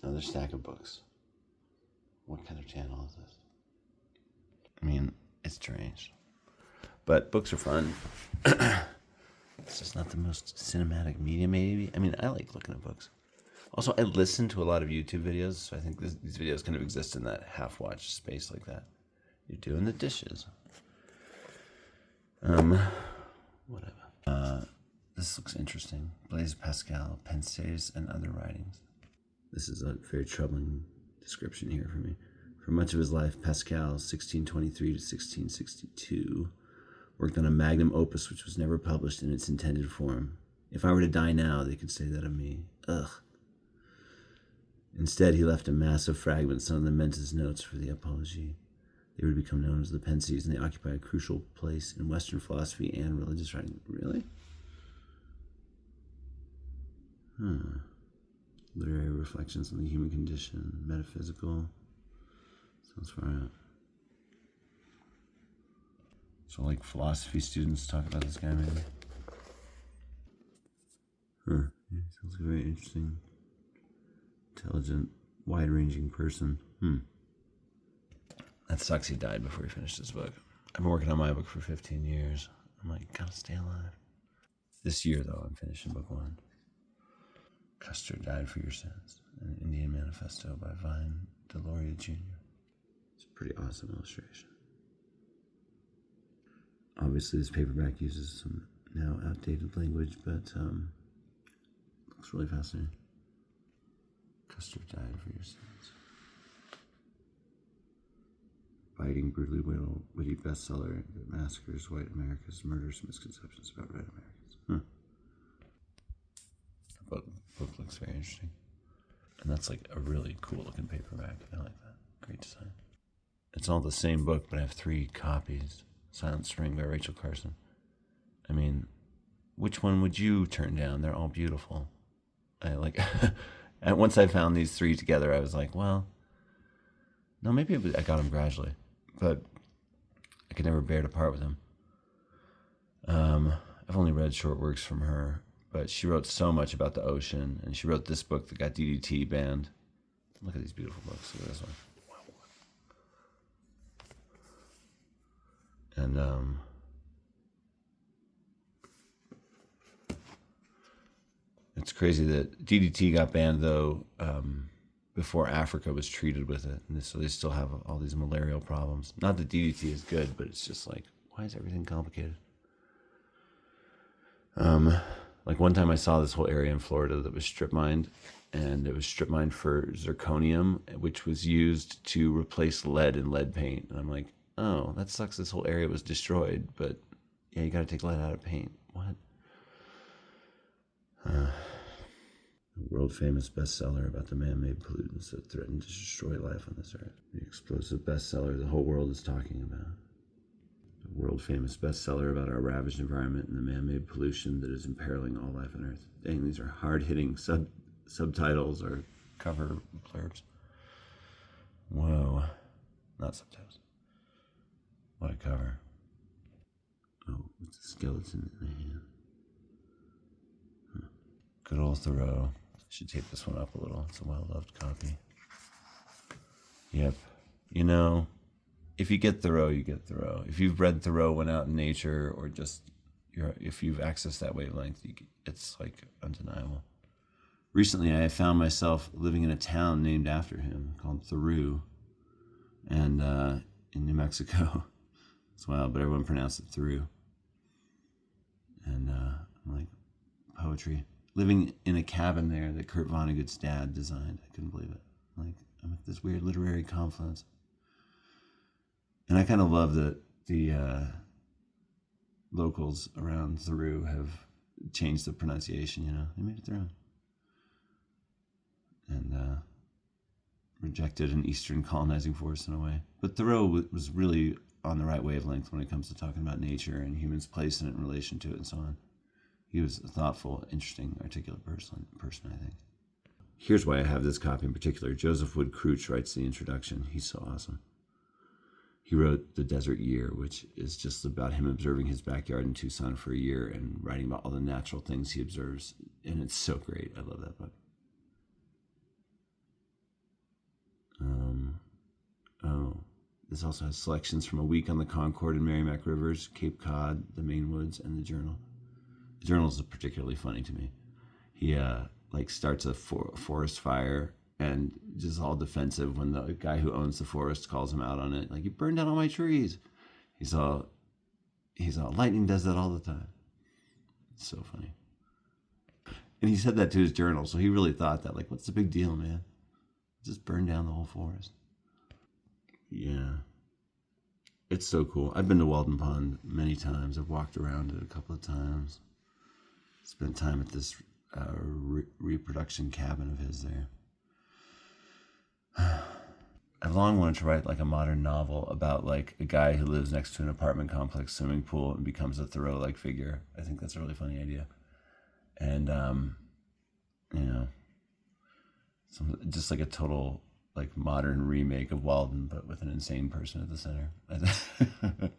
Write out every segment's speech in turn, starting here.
Another stack of books. What kind of channel is this? I mean, it's strange. But books are fun. It's just not the most cinematic media, maybe. I mean, I like looking at books. Also, I listen to a lot of YouTube videos, so I think these videos kind of exist in that half-watch space like that. You're doing the dishes. Whatever. This looks interesting. Blaise Pascal, Pensées and Other Writings. This is a very troubling description here for me. For much of his life, Pascal, 1623 to 1662, worked on a magnum opus which was never published in its intended form. If I were to die now, they could say that of me. Ugh. Instead, he left a mass of fragments, some of them meant as notes for the Apologie. They would become known as the Pensées, and they occupy a crucial place in Western philosophy and religious writing. Really? Literary reflections on the human condition, metaphysical. Sounds far out. So, like, philosophy students talk about this guy, maybe? Yeah, sounds like a very interesting, intelligent, wide-ranging person. That sucks he died before he finished his book. I've been working on my book for 15 years. I'm like, gotta stay alive. This year, though, I'm finishing book 1. Custer Died for Your Sins, an Indian Manifesto by Vine Deloria Jr. It's a pretty awesome illustration. Obviously, this paperback uses some now outdated language, but looks really fascinating. Custer Died for Your Sins. Biting, brutally witty bestseller that massacres white America's murderous misconceptions about red Americans. The book looks very interesting. And that's like a really cool looking paperback. I like that. Great design. It's all the same book, but I have 3 copies. Silent Spring by Rachel Carson. I mean, which one would you turn down? They're all beautiful. I like, and once I found these 3 together, I was like, well, no, maybe I got them gradually, but I could never bear to part with them. I've only read short works from her, but she wrote so much about the ocean, and she wrote this book that got DDT banned. Look at these beautiful books. Look at this one. And it's crazy that DDT got banned, though, before Africa was treated with it. And so they still have all these malarial problems. Not that DDT is good, but it's just like, why is everything complicated? Like one time I saw this whole area in Florida that was strip mined, and it was strip mined for zirconium, which was used to replace lead in lead paint. And I'm like, oh, that sucks. This whole area was destroyed, but yeah, you got to take lead out of paint. What? World famous bestseller about the man-made pollutants that threaten to destroy life on this earth. The explosive bestseller the whole world is talking about. A world famous bestseller about our ravaged environment and the man-made pollution that is imperiling all life on Earth. Dang, these are hard-hitting subtitles or cover blurbs. Whoa, not subtitles. What a cover. Oh, it's a skeleton in the hand. Huh. Good old Thoreau. Should tape this one up a little. It's a well-loved copy. Yep. You know, if you get Thoreau, you get Thoreau. If you've read Thoreau when out in nature, or just if you've accessed that wavelength, it's like undeniable. Recently, I found myself living in a town named after him called Thoreau, and in New Mexico. It's wild, but everyone pronounced it Thoreau. And I'm like, poetry. Living in a cabin there that Kurt Vonnegut's dad designed. I couldn't believe it. Like, I'm at this weird literary confluence. And I kind of love that the locals around Thoreau have changed the pronunciation, you know. They made it their own. And rejected an Eastern colonizing force in a way. But Thoreau was really on the right wavelength when it comes to talking about nature and humans' place in it in relation to it and so on. He was a thoughtful, interesting, articulate person, I think. Here's why I have this copy in particular. Joseph Wood Crouch writes the introduction. He's so awesome. He wrote The Desert Year, which is just about him observing his backyard in Tucson for a year and writing about all the natural things he observes. And it's so great. I love that book. This also has selections from A Week on the Concord and Merrimack Rivers, Cape Cod, the Maine Woods, and the Journal. The Journal is particularly funny to me. He like starts a forest fire and just all defensive when the guy who owns the forest calls him out on it. Like, you burned down all my trees. He's all, lightning does that all the time. It's so funny. And he said that to his journal, so he really thought that, like, what's the big deal, man? Just burn down the whole forest. Yeah. It's so cool. I've been to Walden Pond many times. I've walked around it a couple of times. Spent time at this reproduction cabin of his there. I've long wanted to write like a modern novel about like a guy who lives next to an apartment complex swimming pool and becomes a Thoreau-like figure. I think that's a really funny idea. And, just like a total like modern remake of Walden, but with an insane person at the center. I think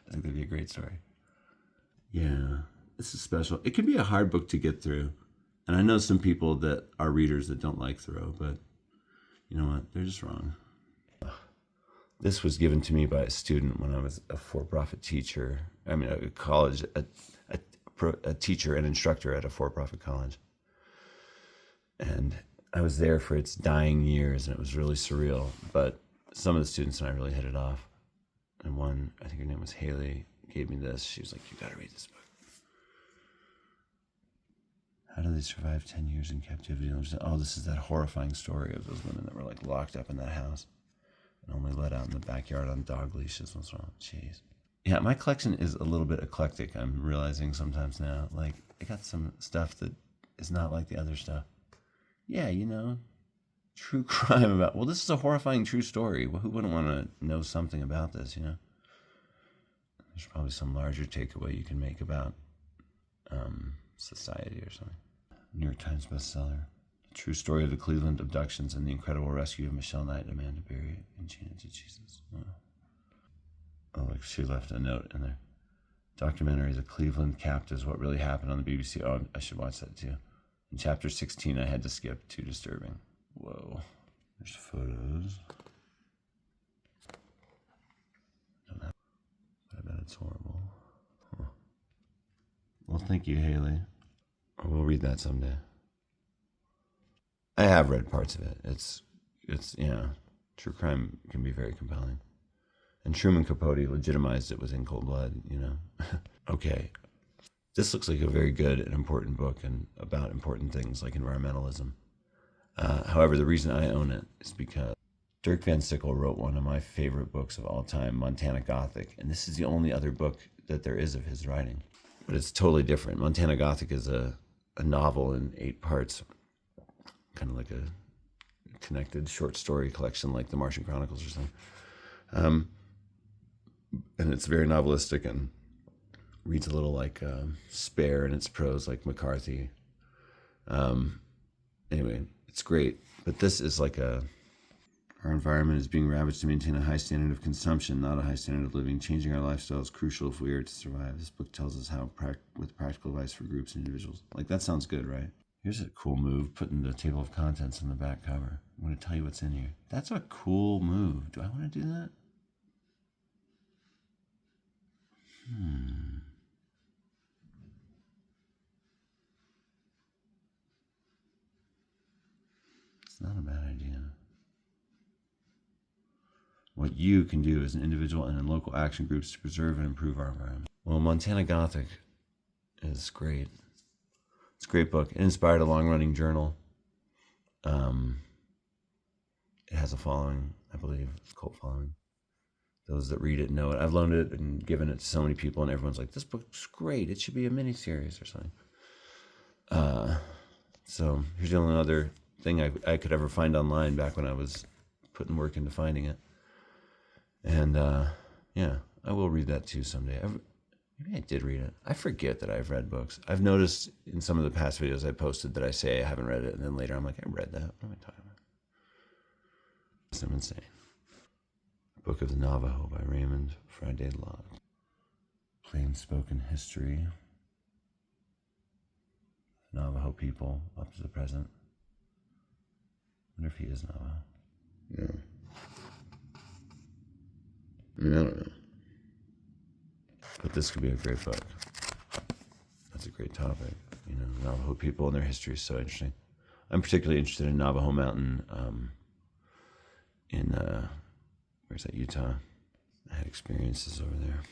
that'd be a great story. Yeah, this is special. It can be a hard book to get through. And I know some people that are readers that don't like Thoreau, but you know what? They're just wrong. This was given to me by a student when I was a for-profit teacher. I mean, a college, a teacher and instructor at a for-profit college. And I was there for its dying years, and it was really surreal. But some of the students and I really hit it off. And one, I think her name was Haley, gave me this. She was like, you got to read this book. How do they survive 10 years in captivity? And this is that horrifying story of those women that were like locked up in that house and only let out in the backyard on dog leashes. What's wrong? Jeez. Yeah, my collection is a little bit eclectic. I'm realizing sometimes now. Like, I got some stuff that is not like the other stuff. Yeah, true crime about, well, this is a horrifying true story. Well, who wouldn't want to know something about this, There's probably some larger takeaway you can make about society or something. New York Times bestseller. The true story of the Cleveland abductions and the incredible rescue of Michelle Knight and Amanda Berry and Gina DeJesus. Oh, look, she left a note in there. Documentary, The Cleveland Captives, What Really Happened on the BBC. Oh, I should watch that too. In chapter 16, I had to skip. Too disturbing. Whoa. There's photos. I bet it's horrible. Huh. Well, thank you, Haley. We'll read that someday. I have read parts of it. It's true crime can be very compelling. And Truman Capote legitimized it with In Cold Blood, Okay. This looks like a very good and important book and about important things like environmentalism. However, the reason I own it is because Dirk Van Sickle wrote one of my favorite books of all time, Montana Gothic, and this is the only other book that there is of his writing. But it's totally different. Montana Gothic is a novel in 8 parts, kind of like a connected short story collection like the Martian Chronicles or something. And it's very novelistic and reads a little like spare in its prose, like McCarthy. Anyway, it's great. But this is like our environment is being ravaged to maintain a high standard of consumption, not a high standard of living. Changing our lifestyle is crucial if we are to survive. This book tells us how, with practical advice for groups and individuals. Like, that sounds good, right? Here's a cool move, putting the table of contents in the back cover. I'm going to tell you what's in here. That's a cool move. Do I want to do that? It's not a bad idea. What you can do as an individual and in local action groups to preserve and improve our environment. Well, Montana Gothic is great. It's a great book. It inspired a long-running journal. It has a following, I believe, a cult following. Those that read it know it. I've loaned it and given it to so many people, and everyone's like, this book's great. It should be a miniseries or something. So here's the only other thing I could ever find online back when I was putting work into finding it. And I will read that too someday. Maybe I did read it. I forget that I've read books. I've noticed in some of the past videos I posted that I say I haven't read it, and then later I'm like, I read that. What am I talking about? I'm insane. Book of the Navajo by Raymond Friday Locke. Plain spoken history. Navajo people up to the present. I wonder if he is Navajo. Yeah. I mean, I don't know. But this could be a great book. That's a great topic. You know, Navajo people and their history is so interesting. I'm particularly interested in Navajo Mountain in, where's that, Utah? I had experiences over there.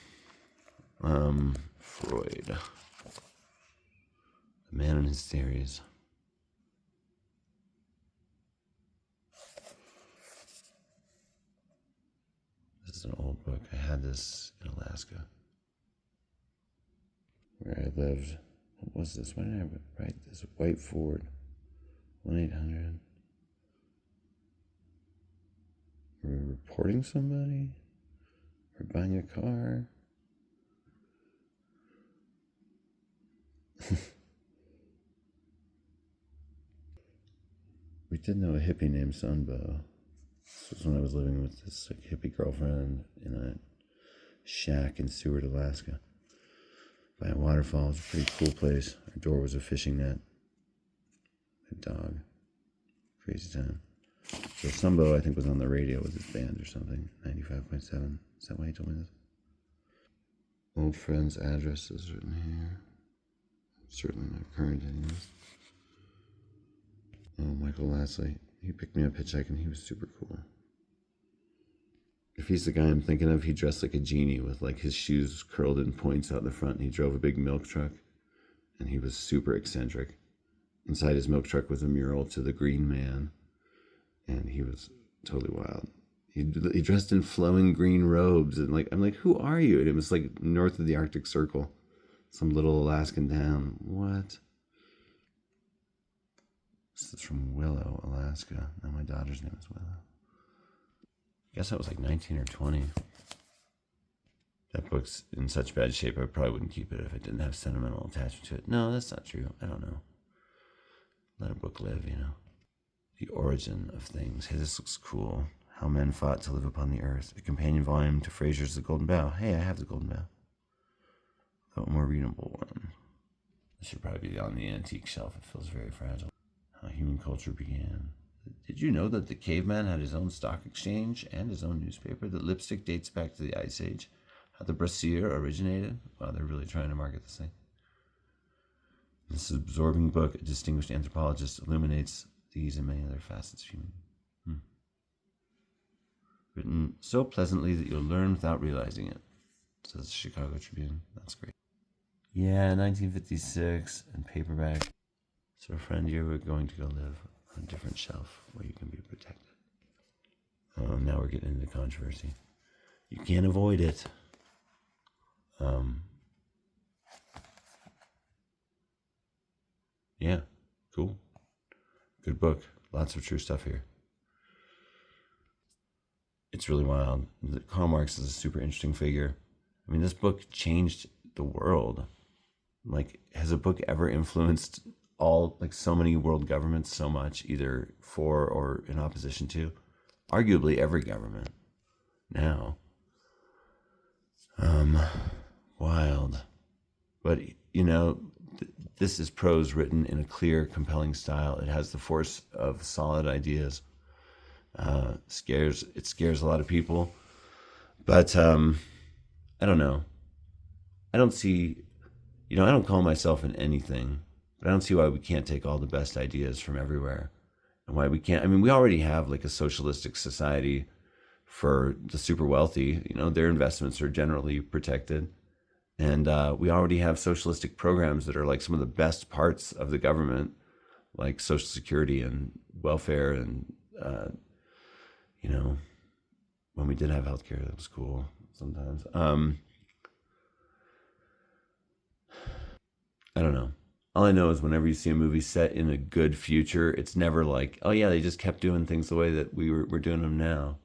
Freud. The man and his theories. This is an old book. I had this in Alaska, where I lived. What was this? Why did I write this? White Ford. 1-800. We're reporting somebody? We're buying a car? We did know a hippie named Sunbow. This was when I was living with this hippie girlfriend in a shack in Seward, Alaska, by a waterfall. It was a pretty cool place. Our door was a fishing net. A dog. Crazy time. So Sunbow, I think, was on the radio with his band or something. 95.7. Is that why he told me this? Old friends' addresses written here. Certainly not current anymore. Oh, Michael Lasley. He picked me up hitchhiking. He was super cool. If he's the guy I'm thinking of, he dressed like a genie with like his shoes curled in points out the front, and he drove a big milk truck, and he was super eccentric. Inside his milk truck was a mural to the Green Man, and he was totally wild. He dressed in flowing green robes, and like I'm like, who are you? And it was like north of the Arctic Circle, some little Alaskan town. What? This is from Willow, Alaska. Now my daughter's name is Willow. I guess I was like 19 or 20. That book's in such bad shape, I probably wouldn't keep it if it didn't have sentimental attachment to it. No, that's not true. I don't know. Let a book live, you know. The origin of things. Hey, this looks cool. How men fought to live upon the earth. A companion volume to Fraser's The Golden Bough. Hey, I have The Golden Bough. A more readable one. This should probably be on the antique shelf. It feels very fragile. How human culture began. Did you know that the caveman had his own stock exchange and his own newspaper? That lipstick dates back to the Ice Age. How the brassiere originated. Wow, they're really trying to market this thing. This absorbing book, a distinguished anthropologist illuminates these and many other facets of human. Written so pleasantly that you'll learn without realizing it, says the Chicago Tribune. That's great. Yeah, 1956 and paperback. So, friend, you're going to go live on a different shelf where you can be protected. Now we're getting into controversy. You can't avoid it. Yeah, cool. Good book. Lots of true stuff here. It's really wild. Karl Marx is a super interesting figure. I mean, this book changed the world. Like, has a book ever influenced so many world governments so much, either for or in opposition to? Arguably every government now. Wild. But, you know, this is prose written in a clear, compelling style. It has the force of solid ideas. It scares a lot of people. But I don't know. I don't see, I don't call myself in anything, but I don't see why we can't take all the best ideas from everywhere. And why we can't, we already have like a socialistic society for the super wealthy. Their investments are generally protected. And we already have socialistic programs that are like some of the best parts of the government, like Social Security and welfare. And, when we did have healthcare, that was cool sometimes. I don't know. All I know is whenever you see a movie set in a good future, it's never like, oh yeah, they just kept doing things the way that we're doing them now.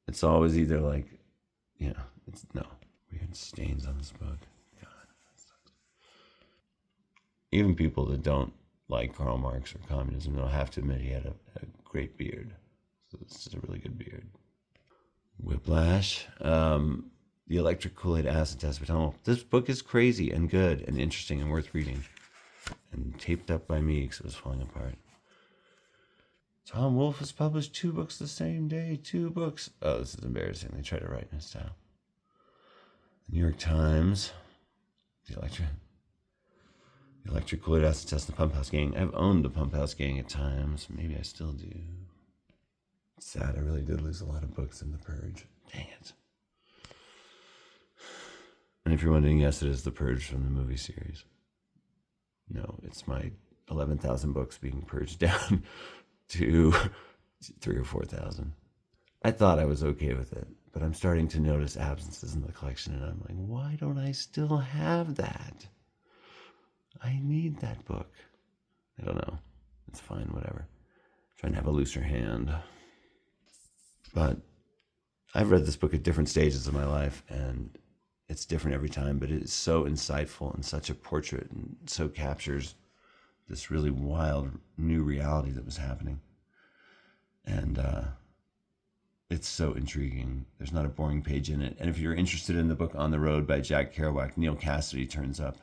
It's always either like, it's no. Weird stains on this book. God, that sucks. Even people that don't like Karl Marx or communism, they'll have to admit he had a great beard. So this is a really good beard. Whiplash. The Electric Kool-Aid Acid Test. This book is crazy and good and interesting and worth reading. And taped up by me because it was falling apart. Tom Wolfe has published 2 books the same day. 2 books. Oh, this is embarrassing. They try to write in his style. The New York Times. The electric cooler acid test, the Pump House Gang. I've owned the Pump House Gang at times. Maybe I still do. It's sad. I really did lose a lot of books in The Purge. Dang it. And if you're wondering, yes, it is The Purge from the movie series. No, it's my 11,000 books being purged down to 3,000 or 4,000. I thought I was okay with it, but I'm starting to notice absences in the collection, and I'm like, why don't I still have that? I need that book. I don't know. It's fine, whatever. Trying to have a looser hand. But I've read this book at different stages of my life, and it's different every time, but it is so insightful and such a portrait, and so captures this really wild new reality that was happening. And it's so intriguing. There's not a boring page in it. And if you're interested in the book On the Road by Jack Kerouac, Neil Cassidy turns up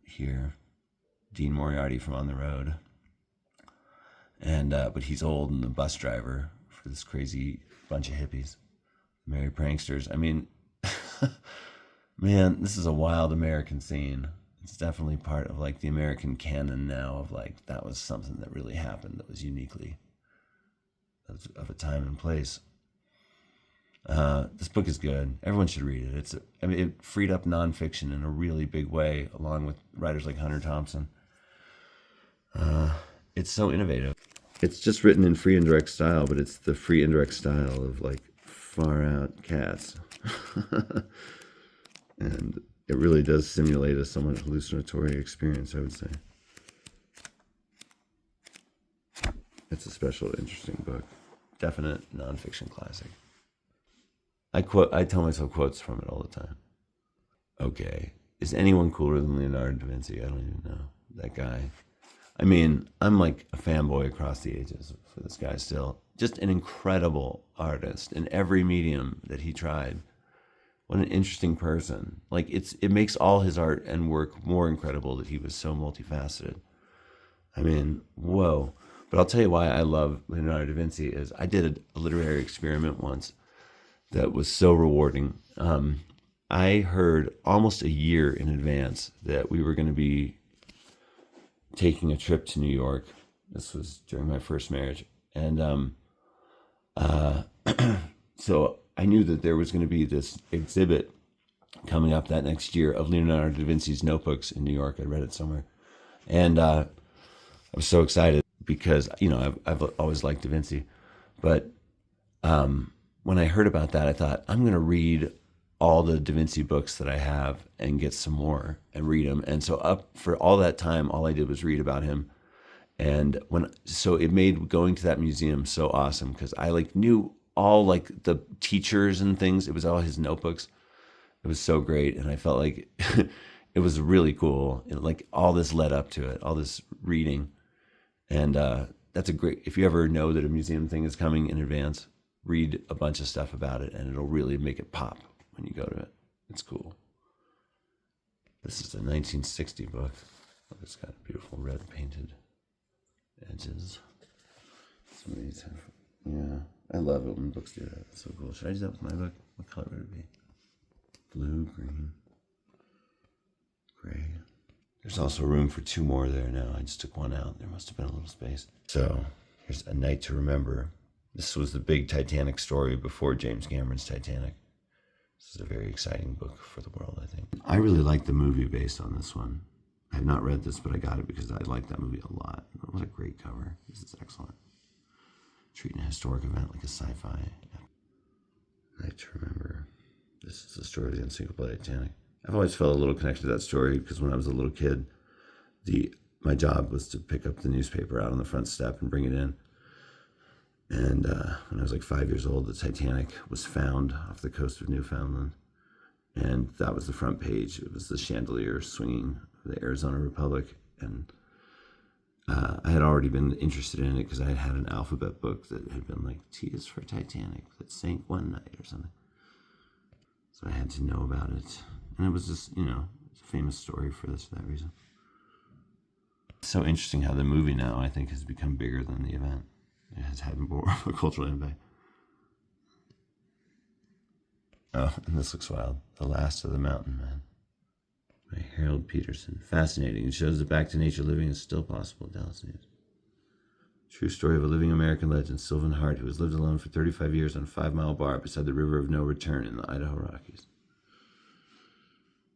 here. Dean Moriarty from On the Road. And but he's old and the bus driver for this crazy bunch of hippies, merry pranksters. I mean, man, this is a wild American scene. It's definitely part of like the American canon now of like, that was something that really happened that was uniquely of a time and place. This book is good. Everyone should read it. It freed up nonfiction in a really big way, along with writers like Hunter Thompson. It's so innovative. It's just written in free and direct style, but it's the free and direct style of like far out cats. And it really does simulate a somewhat hallucinatory experience, I would say. It's a special, interesting book. Definite nonfiction classic. I tell myself quotes from it all the time. Okay, is anyone cooler than Leonardo da Vinci? I don't even know. That guy. I mean, I'm like a fanboy across the ages for this guy still. Just an incredible artist in every medium that he tried. What an interesting person. Like, it makes all his art and work more incredible that he was so multifaceted. I mean, whoa. But I'll tell you why I love Leonardo da Vinci is I did a literary experiment once that was so rewarding. I heard almost a year in advance that we were going to be taking a trip to New York. This was during my first marriage. And so I knew that there was going to be this exhibit coming up that next year of Leonardo da Vinci's notebooks in New York. I read it somewhere. And I was so excited because, you know, I've always liked da Vinci. But when I heard about that, I thought, I'm going to read all the da Vinci books that I have and get some more and read them. And so up for all that time, all I did was read about him. And so it made going to that museum so awesome because I like knew all like the teachers and things. It was all his notebooks. It was so great. And I felt like it was really cool. Like all this led up to it, all this reading. And that's a great, if you ever know that a museum thing is coming in advance, read a bunch of stuff about it and it'll really make it pop when you go to it. It's cool. This is a 1960 book. It's got beautiful red painted edges. Some of these have, yeah. I love it when books do that. It's so cool. Should I do that with my book? What color would it be? Blue, green, gray. There's also room for 2 more there now. I just took one out. There must have been a little space. So here's A Night to Remember. This was the big Titanic story before James Cameron's Titanic. This is a very exciting book for the world, I think. I really like the movie based on this one. I have not read this, but I got it because I like that movie a lot. What a great cover. This is excellent. Treating a historic event like a sci-fi. Night to Remember. This is the story of the unsinkable Titanic. I've always felt a little connected to that story because when I was a little kid, my job was to pick up the newspaper out on the front step and bring it in. And when I was like 5 years old, the Titanic was found off the coast of Newfoundland. And that was the front page. It was the chandelier swinging of the Arizona Republic. And I had already been interested in it because I had had an alphabet book that had been like, T is for Titanic, that sank one night or something. So I had to know about it. And it was just, you know, it's a famous story for that reason. It's so interesting how the movie now, I think, has become bigger than the event. It has had more of a cultural impact. Oh, and this looks wild. The Last of the Mountain Man by Harold Peterson. Fascinating. It shows that back to nature living is still possible. Dallas News. True story of a living American legend, Sylvan Hart, who has lived alone for 35 years on a 5-mile bar beside the River of No Return in the Idaho Rockies.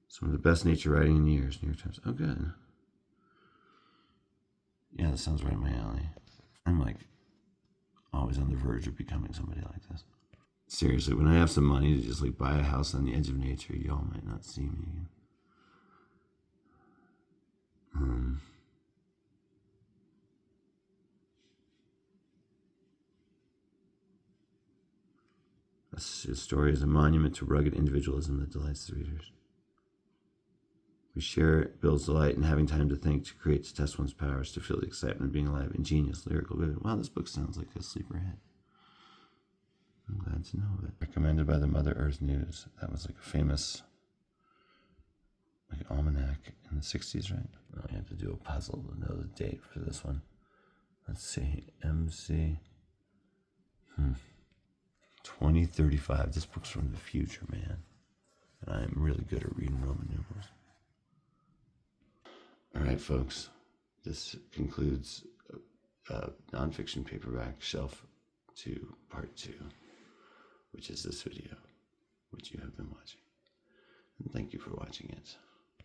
Some of the best nature writing in years. New York Times. Oh, good. Yeah, that sounds right up my alley. I'm like always on the verge of becoming somebody like this. Seriously, when I have some money to just like buy a house on the edge of nature, y'all might not see me again. This story is a monument to rugged individualism that delights the readers. We share Bill's delight in having time to think, to create, to test one's powers, to feel the excitement of being alive, ingenious, lyrical, vivid. Wow, this book sounds like a sleeper hit. I'm glad to know of it. Recommended by the Mother Earth News. That was like a famous like almanac in the 60s, right? Oh, I have to do a puzzle to know the date for this one. Let's see. MC. 2035. This book's from the future, man. And I am really good at reading Roman numerals. All right, folks. This concludes Nonfiction Paperback Shelf 2, Part 2, which is this video, which you have been watching. And thank you for watching it.